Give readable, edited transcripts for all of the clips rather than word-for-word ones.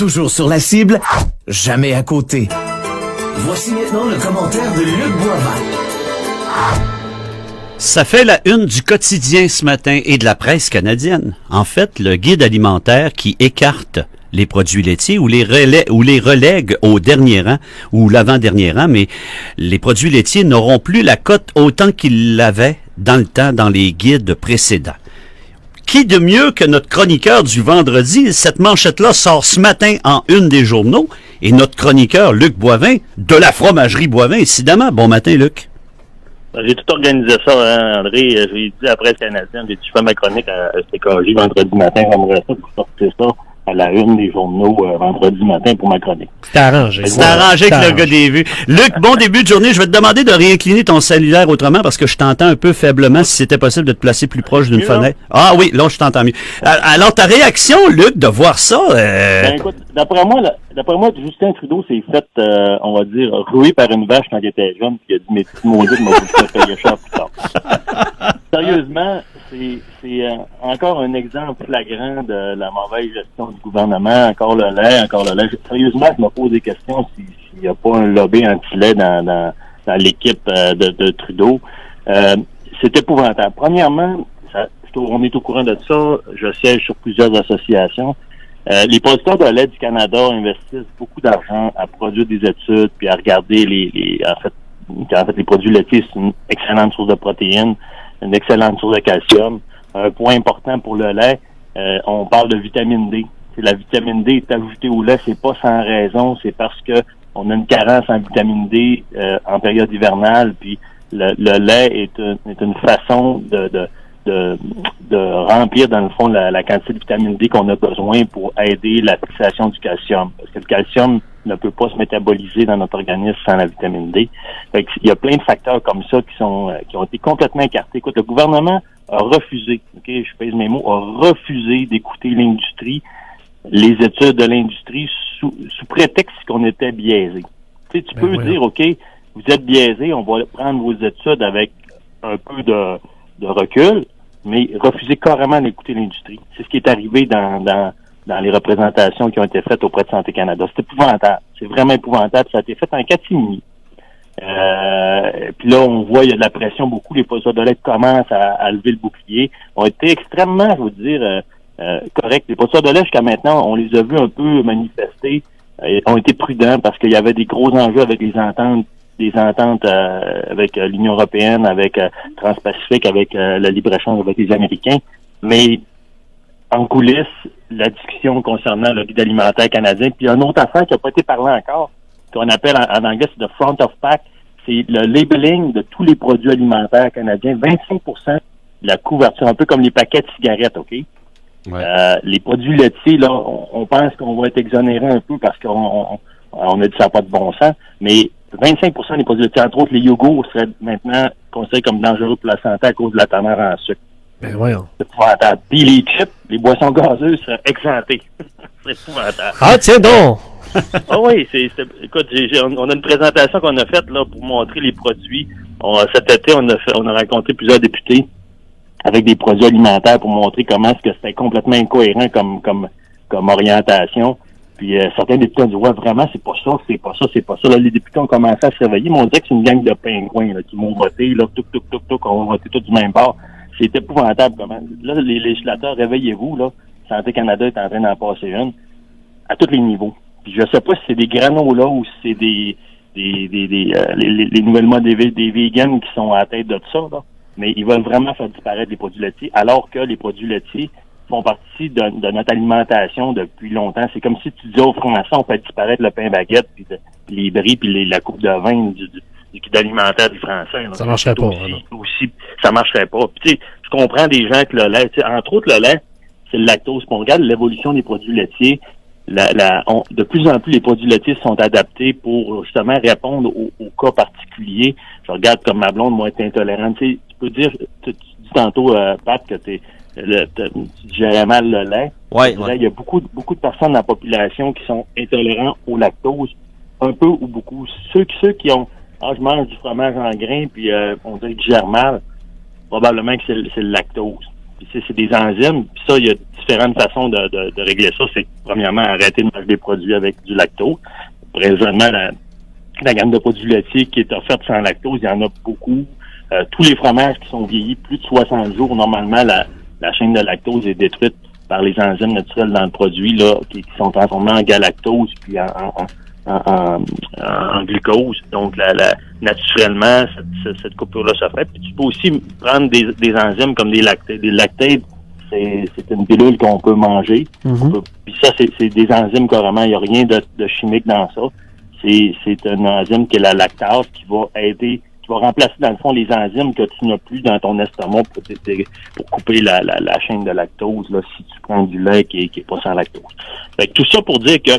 toujours sur la cible, jamais à côté. Voici maintenant le commentaire de Luc Boivin. Ça fait la une du quotidien ce matin et de la presse canadienne. En fait, le guide alimentaire qui écarte les produits laitiers ou les relègue au dernier rang ou l'avant-dernier rang, mais les produits laitiers n'auront plus la cote autant qu'ils l'avaient dans le temps dans les guides précédents. Qui de mieux que notre chroniqueur du vendredi? Cette manchette-là sort ce matin en une des journaux et notre chroniqueur Luc Boivin de la fromagerie Boivin, évidemment. Bon matin, Luc. J'ai tout organisé ça, hein, André. J'ai dit à la presse canadienne, j'ai dit, je fais ma chronique à CKJ vendredi matin, j'aimerais ça pour sortir ça à la une des journaux vendredi matin pour ma chronique. C'est arrangé. C'est arrangé avec le gars des vues. Luc, bon début de journée. Je vais te demander de réincliner ton cellulaire autrement parce que je t'entends un peu faiblement. Si c'était possible de te placer plus proche d'une fenêtre. Ah oui, là, je t'entends mieux. Alors, ta réaction, Luc, de voir ça... Ben écoute, d'après moi, Justin Trudeau s'est fait, on va dire, rouer par une vache quand il était jeune, puis il a dit, mes petits maudites, moi, je vais payer cher plus tard. Sérieusement, c'est encore un exemple flagrant de la mauvaise gestion du gouvernement. Encore le lait. Sérieusement, je me pose des questions s'il n'y a pas un lobby anti-lait dans l'équipe de Trudeau. C'est épouvantable. Premièrement, on est au courant de ça. Je siège sur plusieurs associations. Les producteurs de lait du Canada investissent beaucoup d'argent à produire des études puis à regarder en fait, les produits laitiers, c'est une excellente source de protéines, une excellente source de calcium. Un point important pour le lait, on parle de vitamine D. La vitamine D est ajoutée au lait, c'est pas sans raison, c'est parce que on a une carence en vitamine D en période hivernale, puis le lait est une façon de remplir dans le fond la quantité de vitamine D qu'on a besoin pour aider la fixation du calcium. Parce que le calcium ne peut pas se métaboliser dans notre organisme sans la vitamine D. Fait il y a plein de facteurs comme ça qui ont été complètement écartés. Écoute, le gouvernement a refusé, je pèse mes mots, a refusé d'écouter l'industrie, les études de l'industrie sous prétexte qu'on était biaisé. Tu peux dire, OK, vous êtes biaisé, on va prendre vos études avec un peu de recul, mais refuser carrément d'écouter l'industrie. C'est ce qui est arrivé dans les représentations qui ont été faites auprès de Santé Canada. C'est épouvantable. C'est vraiment épouvantable. Ça a été fait en catimini. Puis là, on voit, il y a de la pression beaucoup. Les producteurs de lait commencent à lever le bouclier. Ont été extrêmement, je veux dire, corrects. Les producteurs de lait, jusqu'à maintenant, on les a vus un peu manifester. Ont été prudents parce qu'il y avait des gros enjeux avec des ententes avec l'Union européenne, avec Transpacifique, avec le libre-échange avec les Américains. Mais en coulisses, la discussion concernant le guide alimentaire canadien, puis une autre affaire qui n'a pas été parlée encore, qu'on appelle en anglais, c'est le front of pack, c'est le labeling de tous les produits alimentaires canadiens, 25% de la couverture, un peu comme les paquets de cigarettes, OK? Ouais. Les produits laitiers, là, on pense qu'on va être exonéré un peu parce qu'on a dit ça n'a pas de bon sens, mais 25% des produits laitiers, entre autres les yogourts, seraient maintenant considérés comme dangereux pour la santé à cause de la teneur en sucre. Ben voyons. C'est épouvantable. Puis les chips, les boissons gazeuses seraient exemptées. C'est épouvantable. Ah, tiens donc! Ah oui, écoute, on a une présentation qu'on a faite là pour montrer les produits. Cet été, on a rencontré plusieurs députés avec des produits alimentaires pour montrer comment est-ce que c'était complètement incohérent comme orientation. Puis certains députés ont dit, ouais, vraiment, c'est pas ça. Là, les députés ont commencé à se réveiller, mais on dirait que c'est une gang de pingouins là, qui m'ont voté, là, on va voter tous du même bord. C'est épouvantable comment. Là, les législateurs, réveillez-vous, là. Santé Canada est en train d'en passer une à tous les niveaux. Puis je sais pas si c'est des granolas ou si c'est les nouvellement des vegans qui sont à la tête de ça, là. Mais ils veulent vraiment faire disparaître les produits laitiers, alors que les produits laitiers font partie de notre alimentation depuis longtemps. C'est comme si tu disais aux Français, on fait disparaître le pain baguette, puis les bris, puis la coupe de vin du guide alimentaire des Français. Là. Ça marcherait pas. Aussi, ça marcherait pas. Puis tu sais, je comprends des gens que le lait, entre autres le lait, c'est le lactose. Puis on regarde l'évolution des produits laitiers. De plus en plus, les produits laitiers sont adaptés pour justement répondre aux cas particuliers. Je regarde comme ma blonde, moi, est intolérante. Tu sais, tu peux dire, tu dis tantôt, Pat, que tu digérais mal le lait. Ouais. Il y a beaucoup de personnes dans la population qui sont intolérants au lactose, un peu ou beaucoup. Ceux qui ont, je mange du fromage en grains, puis on dirait que je digère mal, probablement que c'est le lactose. Puis c'est des enzymes. Puis ça, il y a différentes façons de régler ça. C'est premièrement arrêter de manger des produits avec du lactose. Présentement, la gamme de produits laitiers qui est offerte sans lactose, il y en a beaucoup. Tous les fromages qui sont vieillis plus de 60 jours, normalement, la chaîne de lactose est détruite par les enzymes naturelles dans le produit, là, qui sont transformés en galactose puis en glucose. Donc, naturellement, cette coupure-là se fait. Puis tu peux aussi prendre des enzymes comme des lactates. C'est une pilule qu'on peut manger. Puis ça, c'est des enzymes carrément. Il n'y a rien de chimique dans ça. C'est une enzyme qui est la lactase qui va aider, qui va remplacer dans le fond les enzymes que tu n'as plus dans ton estomac pour couper la chaîne de lactose là, si tu prends du lait qui est pas sans lactose. Fait que tout ça pour dire que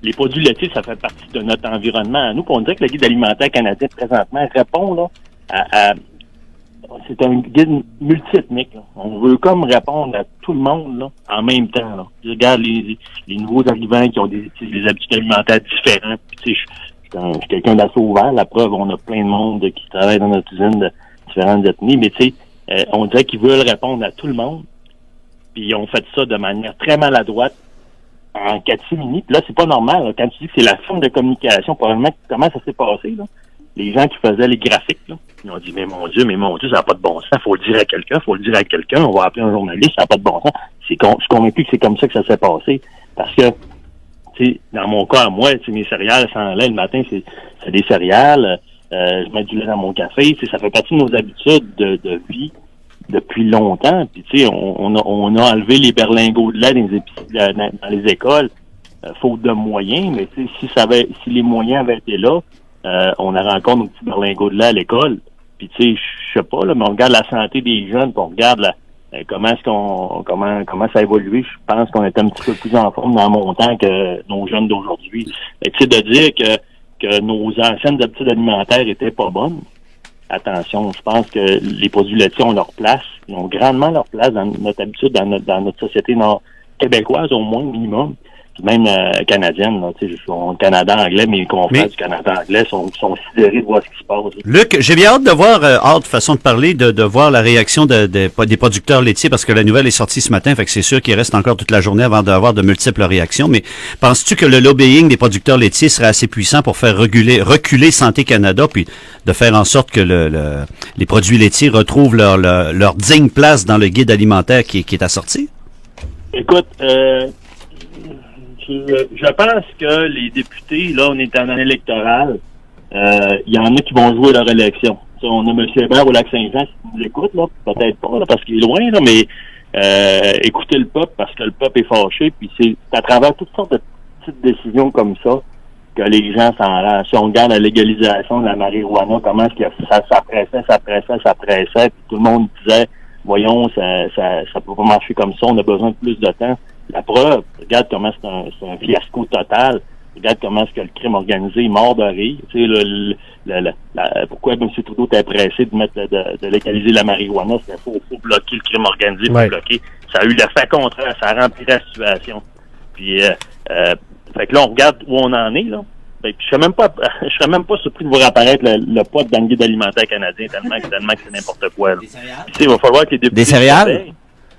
les produits laitiers, ça fait partie de notre environnement à nous. Puis on dirait que le guide alimentaire canadien présentement répond là à c'est un guide multiethnique. Là. On veut comme répondre à tout le monde là, en même temps. Là. Je regarde les nouveaux arrivants qui ont des habitudes alimentaires différents. Puis, je suis quelqu'un d'assez ouvert. La preuve, on a plein de monde qui travaille dans notre usine de différentes ethnies. Mais tu sais, on dirait qu'ils veulent répondre à tout le monde. Puis ils ont fait ça de manière très maladroite en catimini. Puis là, c'est pas normal. Là. Quand tu dis que c'est la forme de communication, probablement comment ça s'est passé, là. Les gens qui faisaient les graphiques, là, ils ont dit, mais mon Dieu, ça n'a pas de bon sens. Faut le dire à quelqu'un, on va appeler un journaliste, ça n'a pas de bon sens. Je suis convaincu que c'est comme ça que ça s'est passé. Parce que, tu sais, dans mon cas, moi, mes céréales sans lait, le matin, c'est des céréales. Je mets du lait dans mon café. Ça fait partie de nos habitudes de vie depuis longtemps. Puis, tu sais, on a enlevé les berlingots de lait dans les écoles, faute de moyens. Mais, tu sais, si les moyens avaient été là, on aurait encore nos petits berlingots de lait à l'école. Puis tu sais, je sais pas, là, mais on regarde la santé des jeunes, puis on regarde comment ça a évolué. Je pense qu'on est un petit peu plus en forme dans mon temps que nos jeunes d'aujourd'hui. Tu sais, de dire que nos anciennes habitudes alimentaires étaient pas bonnes. Attention, je pense que les produits laitiers ont leur place. Ils ont grandement leur place dans notre habitude, dans notre société québécoise, au moins, minimum. Puis même canadienne, là, tu sais, je suis au Canada anglais, mes confrères du Canada anglais sont sidérés de voir ce qui se passe. Luc, j'ai bien hâte de voir, façon de parler, de voir la réaction des producteurs laitiers, parce que la nouvelle est sortie ce matin, fait que c'est sûr qu'il reste encore toute la journée avant d'avoir de multiples réactions, mais penses-tu que le lobbying des producteurs laitiers serait assez puissant pour faire reculer Santé Canada, puis de faire en sorte que les produits laitiers retrouvent leur digne place dans le guide alimentaire qui est assorti? Écoute, je pense que les députés, là, on est en année électorale, il y en a qui vont jouer leur élection. Ça, on a M. Hébert au Lac-Saint-Jean qui nous écoute, là, peut-être pas, là, parce qu'il est loin, là, mais écoutez le peuple parce que le peuple est fâché, puis c'est à travers toutes sortes de petites décisions comme ça que les gens s'enragent. Si on regarde la légalisation de la marijuana, comment est-ce que ça pressait, puis tout le monde disait, voyons, ça peut pas marcher comme ça, on a besoin de plus de temps. La preuve, regarde comment c'est un fiasco total. Regarde comment est-ce que le crime organisé est mort de rire. Tu sais, pourquoi M. Trudeau était pressé de légaliser la marijuana? C'était faut bloquer le crime organisé, faut bloquer. Ça a eu l'effet contraire, ça a rempli la situation. Puis, fait que là, on regarde où on en est, là. Fait que je serais même pas surpris de voir apparaître le pot dans le guide alimentaire canadien tellement que c'est n'importe quoi, là. Tu sais, il va falloir que les députés... Des céréales?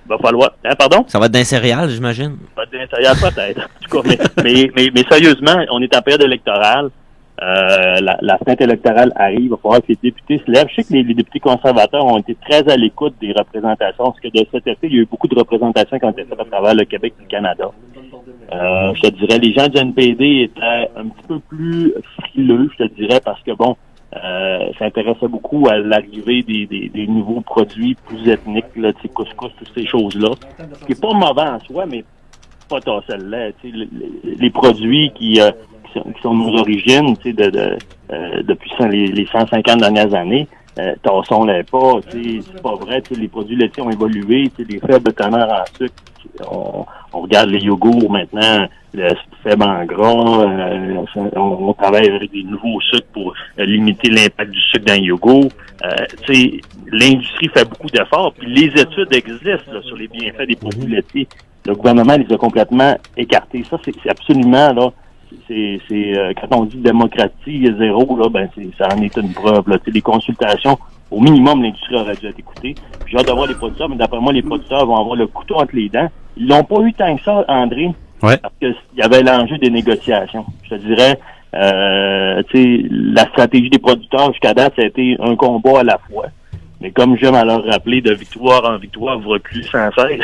Va falloir. Pardon? Ça va être d'un céréales, j'imagine. Ça va être d'un céréales, peut-être. En tout cas, mais sérieusement, on est en période électorale. La fenêtre électorale arrive. Il va falloir que les députés se lèvent. Je sais que les députés conservateurs ont été très à l'écoute des représentations. Parce que de cet effet, il y a eu beaucoup de représentations qui ont été faites à travers le Québec et le Canada. Je te dirais, les gens du NPD étaient un petit peu plus frileux, je te dirais, parce que bon, s'intéressait beaucoup à l'arrivée des nouveaux produits plus ethniques, là, tu sais, couscous, toutes ces choses-là. Ce qui est pas mauvais en soi, mais pas tasser le lait. Tu sais, les produits qui sont nos origines, tu sais, depuis les 150 dernières années, tassons-les pas, tu sais, c'est pas vrai. Tu sais, les produits laitiers ont évolué, tu sais, des faibles teneurs en sucre. On regarde les yogourts maintenant, le faible en gras, on travaille avec des nouveaux sucres pour limiter l'impact du sucre dans le yogourt. Tu sais, l'industrie fait beaucoup d'efforts, puis les études existent là, sur les bienfaits des produits laitiers. Le gouvernement les a complètement écartés. Ça, c'est absolument là. C'est quand on dit démocratie zéro, là, ben ça en est une preuve. Là. Les consultations au minimum, l'industrie aurait dû être écoutée. Puis j'ai hâte de voir les producteurs, mais d'après moi, les producteurs vont avoir le couteau entre les dents. Ils l'ont pas eu tant que ça, André, Ouais. parce qu'il y avait l'enjeu des négociations. Je te dirais, la stratégie des producteurs jusqu'à date, ça a été un combat à la fois. Mais comme j'aime à leur rappeler, de victoire en victoire, vous reculez sans cesse.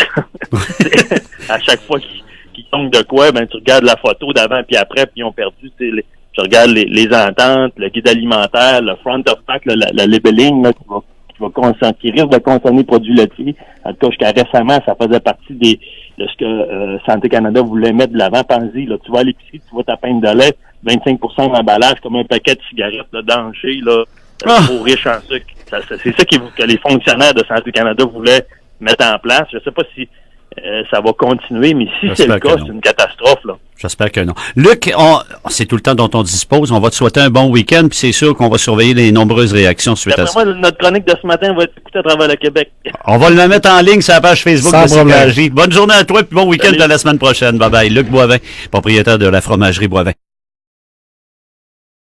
À chaque fois qu'ils tombent de quoi, ben tu regardes la photo d'avant puis après, puis ils ont perdu. Tu regardes les ententes, le guide alimentaire, le front of pack, le labeling là, qui risque de concerner produits laitiers. En tout cas, jusqu'à récemment, ça faisait partie de ce que Santé Canada voulait mettre de l'avant. Pensez, là, tu vas à l'épicerie, tu vois ta pinte de lait, 25% d'emballage, comme un paquet de cigarettes là, d'encher, là, trop riche en sucre. C'est ça que les fonctionnaires de Santé Canada voulaient mettre en place. Je sais pas si ça va continuer, mais si c'est le cas, c'est une catastrophe, là. J'espère que non. Luc, c'est tout le temps dont on dispose. On va te souhaiter un bon week-end, puis c'est sûr qu'on va surveiller les nombreuses réactions suite à ça. Moi, notre chronique de ce matin va être écoutée à travers le Québec. On va le mettre en ligne sur la page Facebook Sans de problème. CKJ. Bonne journée à toi, puis bon week-end de la semaine prochaine. Bye bye. Luc Boivin, propriétaire de la fromagerie Boivin.